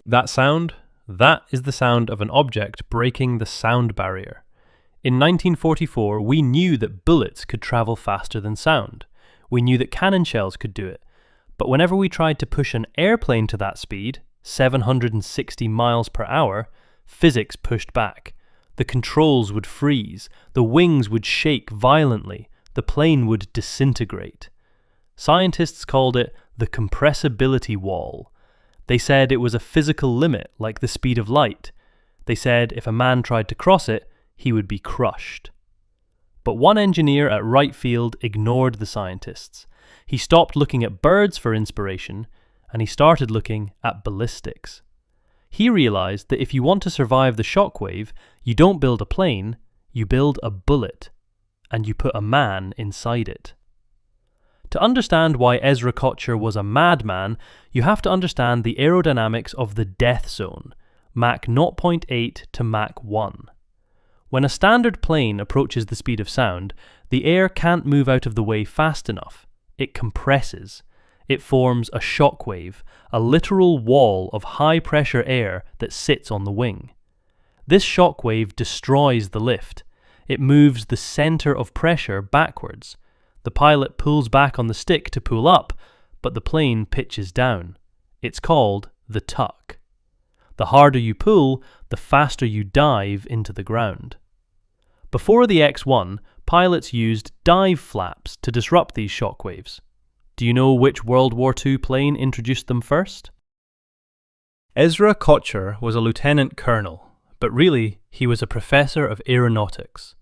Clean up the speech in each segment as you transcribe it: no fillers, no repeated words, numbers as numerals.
That sound? That is the sound of an object breaking the sound barrier. In 1944, we knew that bullets could travel faster than sound. We knew that cannon shells could do it. But whenever we tried to push an airplane to that speed, 760 miles per hour, physics pushed back. The controls would freeze, the wings would shake violently, the plane would disintegrate. Scientists called it the compressibility wall. They said it was a physical limit like the speed of light. They said if a man tried to cross it, he would be crushed. But one engineer at Wright Field ignored the scientists. He stopped looking at birds for inspiration, and he started looking at ballistics. He realized that if you want to survive the shockwave, you don't build a plane, you build a bullet, and you put a man inside it. To understand why Ezra Kotcher was a madman, you have to understand the aerodynamics of the death zone, Mach 0.8 to Mach 1. When a standard plane approaches the speed of sound, the air can't move out of the way fast enough. It compresses. It forms a shockwave, a literal wall of high-pressure air that sits on the wing. This shockwave destroys the lift. It moves the center of pressure backwards. The pilot pulls back on the stick to pull up, but the plane pitches down. It's called the tuck. The harder you pull, the faster you dive into the ground. Before the X-1, pilots used dive flaps to disrupt these shockwaves. Do you know which World War II plane introduced them first? Ezra Kotcher was a lieutenant colonel, but really he was a professor of aeronautics.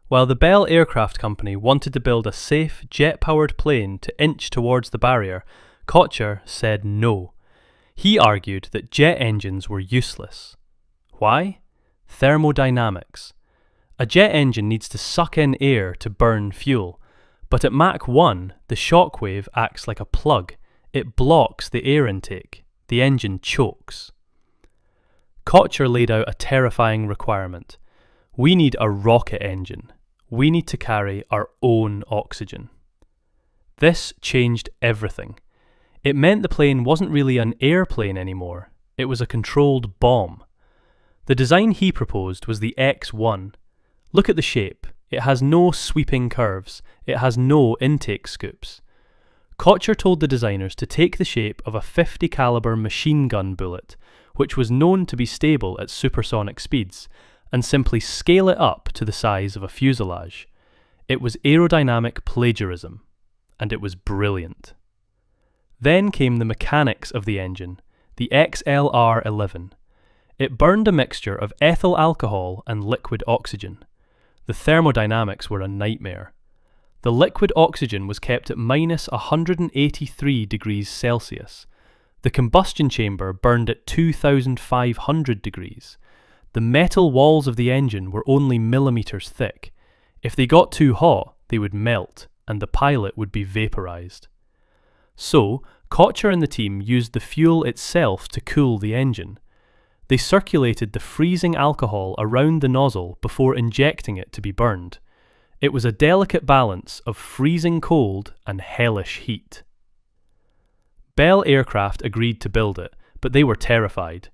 While the Bell Aircraft Company wanted to build a safe, jet-powered plane to inch towards the barrier, Kotcher said no. He argued that jet engines were useless. Why? Thermodynamics. A jet engine needs to suck in air to burn fuel, but at Mach 1, the shockwave acts like a plug. It blocks the air intake. The engine chokes. Kotcher laid out a terrifying requirement. We need a rocket engine. We need to carry our own oxygen. This changed everything. It meant the plane wasn't really an airplane anymore. It was a controlled bomb. The design he proposed was the X-1. Look at the shape. It has no sweeping curves. It has no intake scoops. Kotcher told the designers to take the shape of a .50 caliber machine gun bullet, which was known to be stable at supersonic speeds, and simply scale it up to the size of a fuselage. It was aerodynamic plagiarism, and it was brilliant. Then came the mechanics of the engine, the XLR-11. It burned a mixture of ethyl alcohol and liquid oxygen. The thermodynamics were a nightmare. The liquid oxygen was kept at minus 183 degrees Celsius. The combustion chamber burned at 2,500 degrees. The metal walls of the engine were only millimeters thick. If they got too hot, they would melt, and the pilot would be vaporized. So, Kotcher and the team used the fuel itself to cool the engine. They circulated the freezing alcohol around the nozzle before injecting it to be burned. It was a delicate balance of freezing cold and hellish heat. Bell Aircraft agreed to build it, but they were terrified.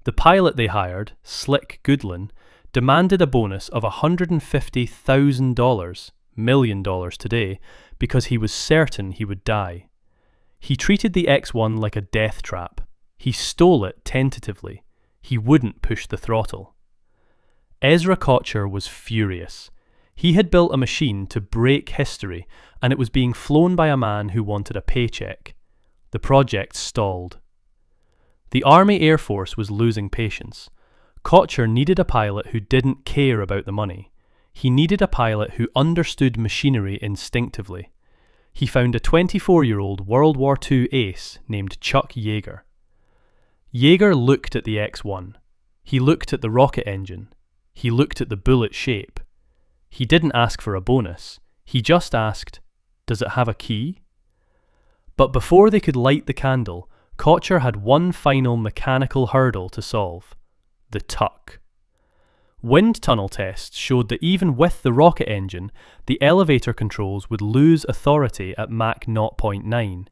The pilot they hired, Slick Goodlin, demanded a bonus of $150,000, $1 million today, because he was certain he would die. He treated the X-1 like a death trap. He stole it tentatively. He wouldn't push the throttle. Ezra Kotcher was furious. He had built a machine to break history, and it was being flown by a man who wanted a paycheck. The project stalled. The Army Air Force was losing patience. Kotcher needed a pilot who didn't care about the money. He needed a pilot who understood machinery instinctively. He found a 24-year-old World War II ace named Chuck Yeager. Yeager looked at the X-1. He looked at the rocket engine. He looked at the bullet shape. He didn't ask for a bonus. He just asked, "Does it have a key?" But before they could light the candle, Kotcher had one final mechanical hurdle to solve: the tuck. Wind tunnel tests showed that even with the rocket engine, the elevator controls would lose authority at Mach 0.9.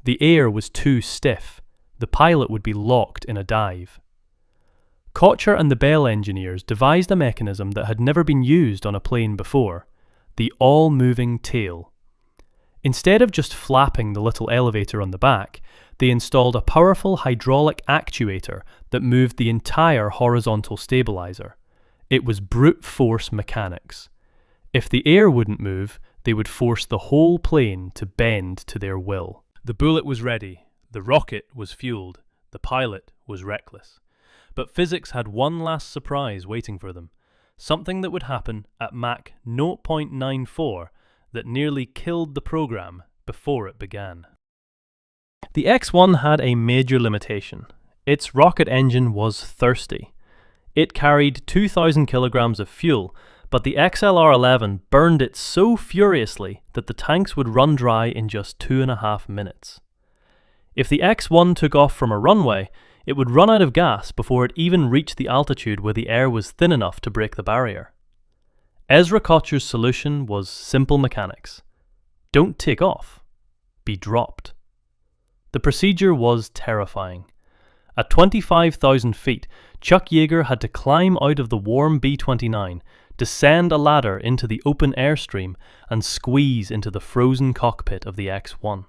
The air was too stiff. the pilot would be locked in a dive. Kotcher and the Bell engineers devised a mechanism that had never been used on a plane before, the all-moving tail. Instead of just flapping the little elevator on the back, they installed a powerful hydraulic actuator that moved the entire horizontal stabilizer. It was brute force mechanics. If the air wouldn't move, they would force the whole plane to bend to their will. The bullet was ready, the rocket was fueled, the pilot was reckless. But physics had one last surprise waiting for them, something that would happen at Mach 0.94 that nearly killed the program before it began. The X-1 had a major limitation. Its rocket engine was thirsty. It carried 2,000 kilograms of fuel, but the XLR-11 burned it so furiously that the tanks would run dry in just 2.5 minutes. If the X-1 took off from a runway, it would run out of gas before it even reached the altitude where the air was thin enough to break the barrier. Ezra Kotcher's solution was simple mechanics. Don't take off. Be dropped. The procedure was terrifying. At 25,000 feet, Chuck Yeager had to climb out of the warm B-29, descend a ladder into the open airstream, and squeeze into the frozen cockpit of the X-1.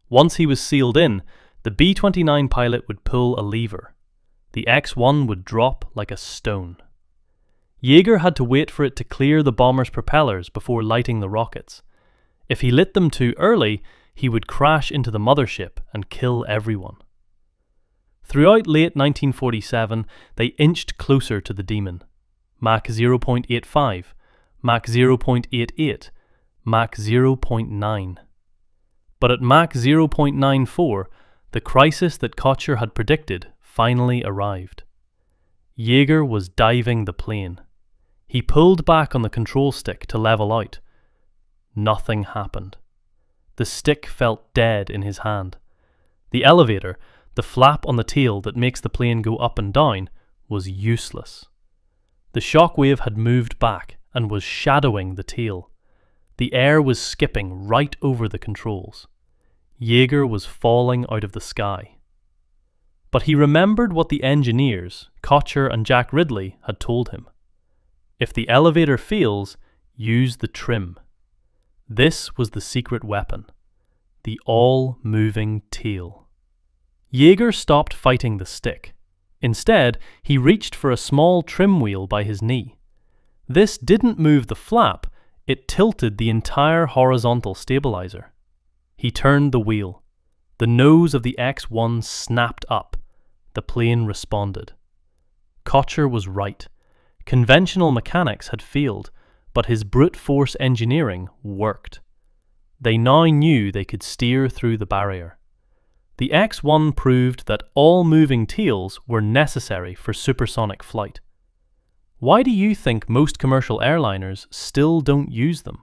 Once he was sealed in, the B-29 pilot would pull a lever. The X-1 would drop like a stone. Yeager had to wait for it to clear the bomber's propellers before lighting the rockets. If he lit them too early, he would crash into the mothership and kill everyone. Throughout late 1947, they inched closer to the demon. Mach 0.85, Mach 0.88, Mach 0.9. But at Mach 0.94, the crisis that Kotcher had predicted finally arrived. Yeager was diving the plane. He pulled back on the control stick to level out. Nothing happened. The stick felt dead in his hand. The elevator, the flap on the tail that makes the plane go up and down, was useless. The shock wave had moved back and was shadowing the tail. The air was skipping right over the controls. Yeager was falling out of the sky. But he remembered what the engineers, Kotcher and Jack Ridley, had told him. If the elevator fails, use the trim. This was the secret weapon, the all-moving tail. Yeager stopped fighting the stick. Instead, he reached for a small trim wheel by his knee. This didn't move the flap, it tilted the entire horizontal stabilizer. He turned the wheel. The nose of the X-1 snapped up. The plane responded. Kotcher was right. Conventional mechanics had failed, but his brute force engineering worked. They now knew they could steer through the barrier. The X-1 proved that all moving tails were necessary for supersonic flight. Why do you think most commercial airliners still don't use them?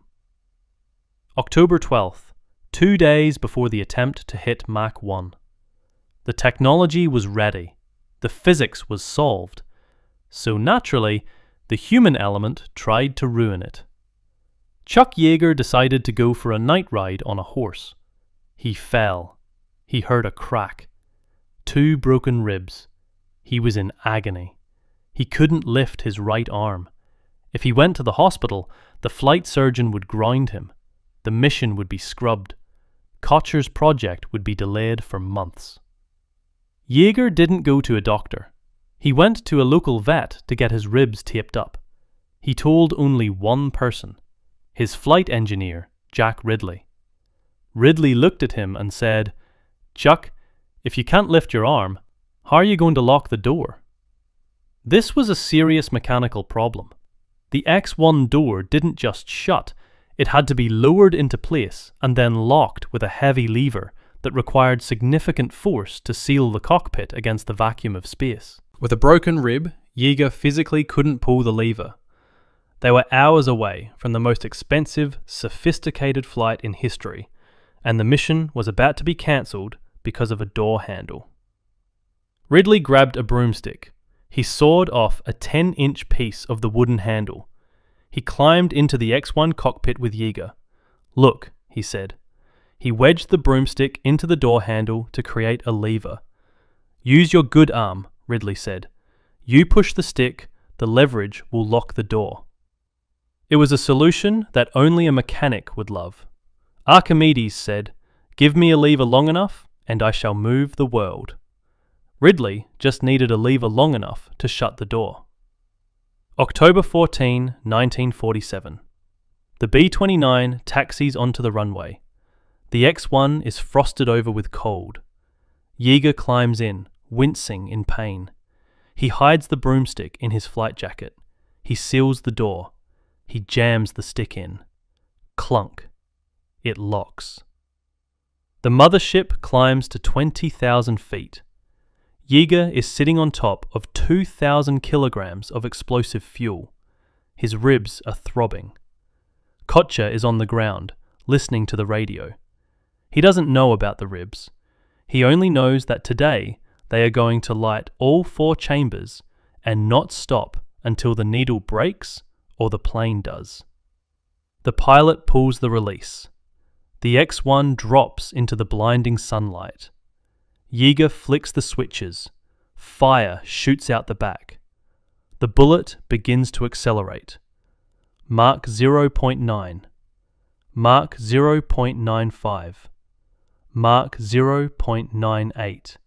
October 12th, 2 days before the attempt to hit Mach 1. The technology was ready. The physics was solved. So naturally, the human element tried to ruin it. Chuck Yeager decided to go for a night ride on a horse. He fell. He heard a crack. 2 broken ribs. He was in agony. He couldn't lift his right arm. If he went to the hospital, the flight surgeon would ground him. The mission would be scrubbed. Kotcher's project would be delayed for months. Yeager didn't go to a doctor. He went to a local vet to get his ribs taped up. He told only one person, his flight engineer, Jack Ridley. Ridley looked at him and said, "Chuck, if you can't lift your arm, how are you going to lock the door?" This was a serious mechanical problem. The X-1 door didn't just shut, it had to be lowered into place and then locked with a heavy lever that required significant force to seal the cockpit against the vacuum of space. With a broken rib, Yeager physically couldn't pull the lever. They were hours away from the most expensive, sophisticated flight in history, and the mission was about to be cancelled because of a door handle. Ridley grabbed a broomstick. He sawed off a 10-inch piece of the wooden handle. He climbed into the X-1 cockpit with Yeager. "Look," he said. He wedged the broomstick into the door handle to create a lever. Use your good arm, Ridley said. You push the stick, the leverage will lock the door. It was a solution that only a mechanic would love. Archimedes said, give me a lever long enough and I shall move the world. Ridley just needed a lever long enough to shut the door. October 14, 1947. The B-29 taxis onto the runway. The X-1 is frosted over with cold. Yeager climbs in, wincing in pain. He hides the broomstick in his flight jacket. He seals the door. He jams the stick in. Clunk. It locks. The mothership climbs to 20,000 feet. Yeager is sitting on top of 2,000 kilograms of explosive fuel. His ribs are throbbing. Kotcher is on the ground, listening to the radio. He doesn't know about the ribs. He only knows that today they are going to light all 4 chambers and not stop until the needle breaks or the plane does. The pilot pulls the release. The X-1 drops into the blinding sunlight. Yeager flicks the switches. Fire shoots out the back. The bullet begins to accelerate. Mach 0.9. Mach 0.95. Mach 0.98.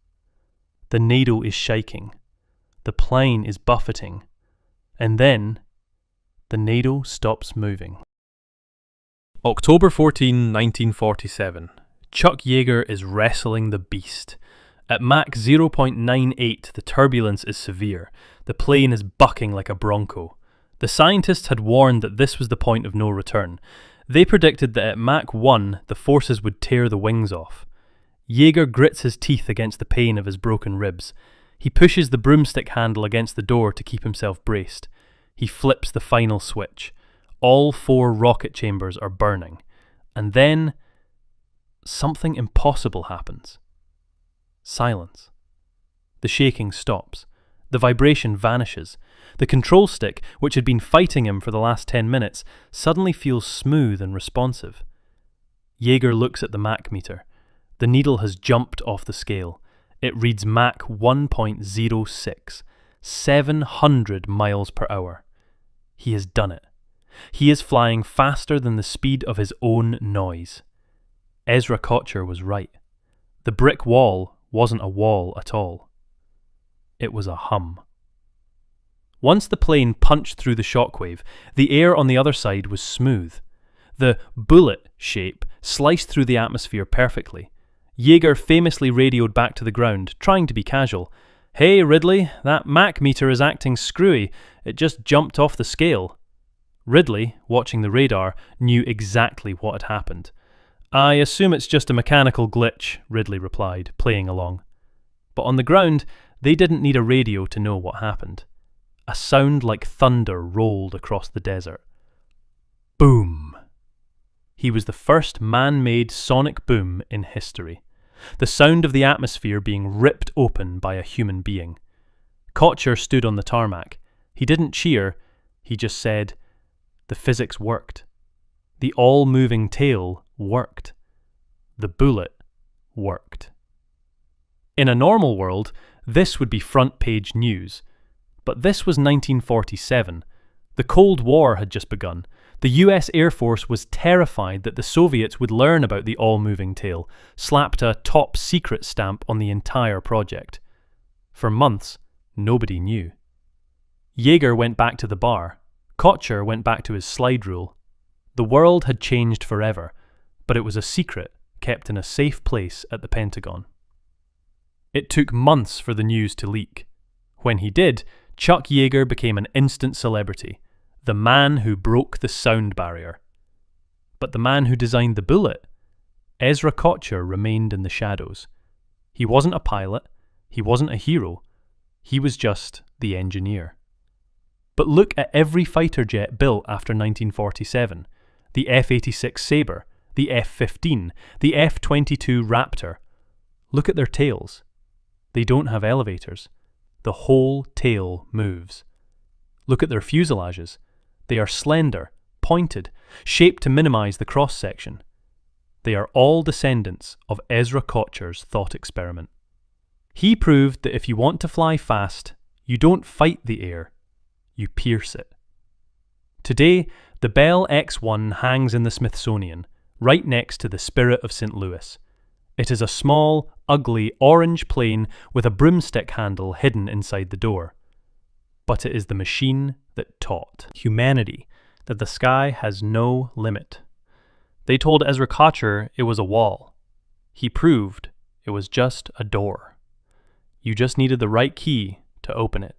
The needle is shaking. The plane is buffeting. And then, the needle stops moving. October 14, 1947. Chuck Yeager is wrestling the beast. At Mach 0.98, the turbulence is severe. The plane is bucking like a bronco. The scientists had warned that this was the point of no return. They predicted that at Mach 1, the forces would tear the wings off. Yeager grits his teeth against the pain of his broken ribs. He pushes the broomstick handle against the door to keep himself braced. He flips the final switch. All 4 rocket chambers are burning. And then, something impossible happens. Silence. The shaking stops. The vibration vanishes. The control stick, which had been fighting him for the last 10 minutes, suddenly feels smooth and responsive. Yeager looks at the Mach meter. The needle has jumped off the scale. It reads Mach 1.06, 700 miles per hour. He has done it. He is flying faster than the speed of his own noise. Ezra Kotcher was right. The brick wall wasn't a wall at all. It was a hum. Once the plane punched through the shockwave, the air on the other side was smooth. The bullet shape sliced through the atmosphere perfectly. Yeager famously radioed back to the ground, trying to be casual. Hey Ridley, that Mach meter is acting screwy. It just jumped off the scale. Ridley, watching the radar, knew exactly what had happened. I assume it's just a mechanical glitch, Ridley replied, playing along. But on the ground, they didn't need a radio to know what happened. A sound like thunder rolled across the desert. Boom! He was the first man-made sonic boom in history. The sound of the atmosphere being ripped open by a human being. Kotcher stood on the tarmac. He didn't cheer, he just said, the physics worked. The all-moving tail worked. The bullet worked. In a normal world, this would be front-page news. But this was 1947. The Cold War had just begun. The US Air Force was terrified that the Soviets would learn about the all-moving tail, slapped a top-secret stamp on the entire project. For months, nobody knew. Yeager went back to the bar. Kotcher went back to his slide rule. The world had changed forever, but it was a secret kept in a safe place at the Pentagon. It took months for the news to leak. When he did, Chuck Yeager became an instant celebrity, the man who broke the sound barrier. But the man who designed the bullet, Ezra Kotcher, remained in the shadows. He wasn't a pilot, he wasn't a hero, he was just the engineer. But look at every fighter jet built after 1947. The F-86 Sabre, the F-15, the F-22 Raptor. Look at their tails. They don't have elevators. The whole tail moves. Look at their fuselages. They are slender, pointed, shaped to minimize the cross-section. They are all descendants of Ezra Kotcher's thought experiment. He proved that if you want to fly fast, you don't fight the air, you pierce it. Today, the Bell X-1 hangs in the Smithsonian, right next to the Spirit of St. Louis. It is a small, ugly, orange plane with a broomstick handle hidden inside the door. But it is the machine that taught humanity that the sky has no limit. They told Ezra Kotcher it was a wall. He proved it was just a door. You just needed the right key to open it.